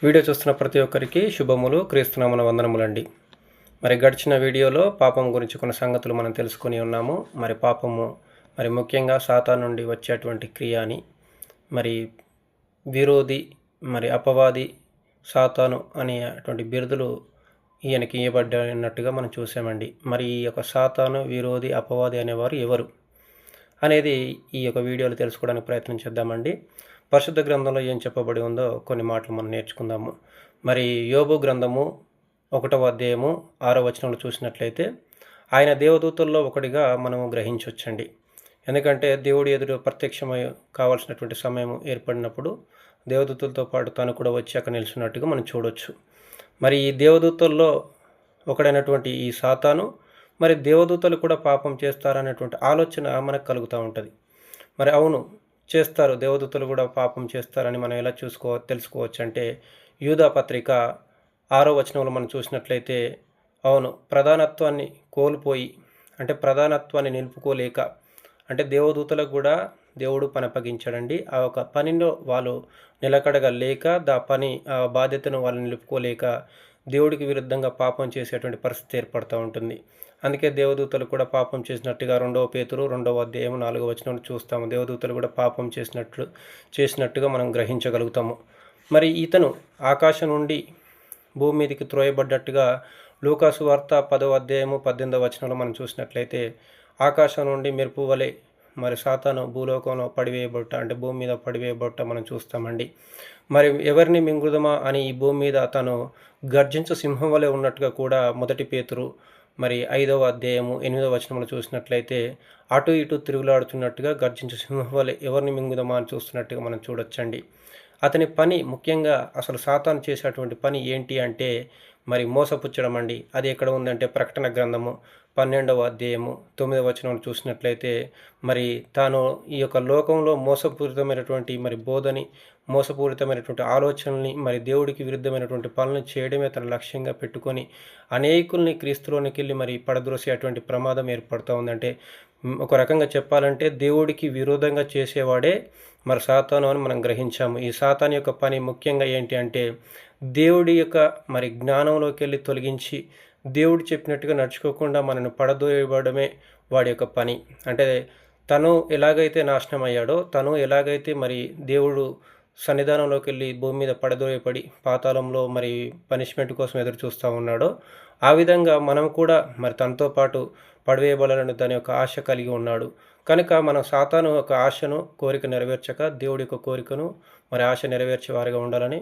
Video చూస్తున్న ప్రతి ఒక్కరికి శుభములు, క్రీస్తునామమున వందనములండి. మరి గడిచిన వీడియోలో పాపం గురించి కొన్ని సంగతులు మనం తెలుసుకొని ఉన్నాము. మరి పాపము ముఖ్యంగా సాతాను నుండి వచ్చేటువంటి క్రియ అని, మరి విరోధి, అపవాది, సాతాను అనేటువంటి బిరుదులు ఈయనకి ఇవ్వబడినట్టుగా మనం చూసామండి. మరి ఈ యొక్క సాతాను, విరోధి, అపవాది అనేవారు ఎవరు అనేది ఈ యొక్క వీడియోలో తెలుసుకోవడానికి ప్రయత్నం చేద్దామండి. పరిశుద్ధ గ్రంథంలో ఏం చెప్పబడి ఉందో కొన్ని మాటలు మనం నేర్చుకుందాము. మరి యోబు గ్రంథము 1వ అధ్యాయము 6వ వచనంలో చూసినట్లయితే ఆయన దేవదూతల్లో ఒకటిగా మనము గ్రహించవచ్చండి. ఎందుకంటే దేవుడి ఎదురు ప్రత్యక్షమై కావాల్సినటువంటి సమయం ఏర్పడినప్పుడు దేవదూతలతో పాటు తను కూడా వచ్చి అక్కడ నిలిచినట్టుగా మనం చూడవచ్చు. మరి ఈ దేవదూతల్లో ఒకడైనటువంటి ఈ సాతాను మరి దేవదూతలు కూడా పాపం చేస్తారనేటువంటి ఆలోచన మనకు కలుగుతూ ఉంటుంది. మరి అవును, చేస్తారు, దేవదూతలు కూడా పాపం చేస్తారని మనం ఎలా తెలుసుకోవచ్చు అంటే యూదా పత్రిక 6వ వచనంలో మనం చూసినట్లయితే అవును, ప్రధానత్వాన్ని కోల్పోయి అంటే ప్రధానత్వాన్ని నిలుపుకోలేక అంటే దేవదూతలకు కూడా దేవుడు పని అప్పగించాడండి. ఆ ఒక పనిలో వాళ్ళు నిలకడగా లేక ఆ బాధ్యతను వాళ్ళు నిలుపుకోలేక దేవుడికి విరుద్ధంగా పాపం చేసేటువంటి పరిస్థితి ఏర్పడుతూ ఉంటుంది. అందుకే దేవదూతలు కూడా పాపం చేసినట్టుగా 2వ పేతురు 2వ అధ్యాయం 4వ వచనంలో చూస్తాము. దేవదూతలు కూడా పాపం చేసినట్టుగా మనం గ్రహించగలుగుతాము. మరి ఇతను ఆకాశం నుండి భూమి మీదకి త్రోయబడ్డట్టుగా లూకాసు వార్త 10వ అధ్యాయము 18వ వచనంలో మనం చూసినట్లయితే ఆకాశం నుండి మెరుపు వలె మరి సాతాను భూలోకంలో పడివేయబట్ట అంటే భూమి మీద పడివేయబట్ట మనం చూస్తామండి. మరి ఎవరిని మింగుదమా అని ఈ భూమి మీద తను గర్జించు సింహం వలె ఉన్నట్టుగా కూడా 1 పేతురు 5వ అధ్యాయము 8వ వచనంలో చూసినట్లయితే అటు ఇటు తిరుగులాడుతున్నట్టుగా గర్జించు సింహం వలె ఎవరిని మింగుదమా అని చూస్తున్నట్టుగా మనం చూడొచ్చండి. అతని పని ముఖ్యంగా అసలు సాతాను చేసేటువంటి పని ఏంటి అంటే మోసపుచ్చడం అండి. అది ఎక్కడ ఉందంటే ప్రకటన గ్రంథము 12వ అధ్యాయము 9వ వచనంలో చూసినట్లయితే తాను ఈ యొక్క లోకంలో మోసపూరితమైనటువంటి బోధని, మోసపూరితమైనటువంటి ఆలోచనల్ని, దేవుడికి విరుద్ధమైనటువంటి పనులను చేయడమే తన లక్ష్యంగా పెట్టుకొని అనేకుల్ని క్రీస్తులోనికి వెళ్ళి పడద్రోసేటువంటి ప్రమాదం ఏర్పడుతూ ఉందంటే ఒక రకంగా చెప్పాలంటే దేవుడికి విరోధంగా చేసేవాడే సాతాను అని మనం గ్రహించాము. ఈ సాతాను యొక్క పని ముఖ్యంగా ఏంటి అంటే దేవుడి యొక్క జ్ఞానంలోకి వెళ్ళి తొలగించి దేవుడు చెప్పినట్టుగా నడుచుకోకుండా మనను పడదోయబడమే వాడి యొక్క పని. అంటే తను ఎలాగైతే నాశనం అయ్యాడో, తను ఎలాగైతే దేవుడు సన్నిధానంలోకి వెళ్ళి భూమి మీద పడదోయపడి పాతాళంలో పనిష్మెంట్ కోసం ఎదురు చూస్తూ ఉన్నాడో, ఆ విధంగా మనం కూడా తనతో పాటు పడవేయబడాలని తన యొక్క ఆశ కలిగి ఉన్నాడు. కనుక మనం సాతాను యొక్క ఆశను, కోరిక నెరవేర్చక దేవుడి యొక్క కోరికను ఆశ నెరవేర్చే వారిగా ఉండాలని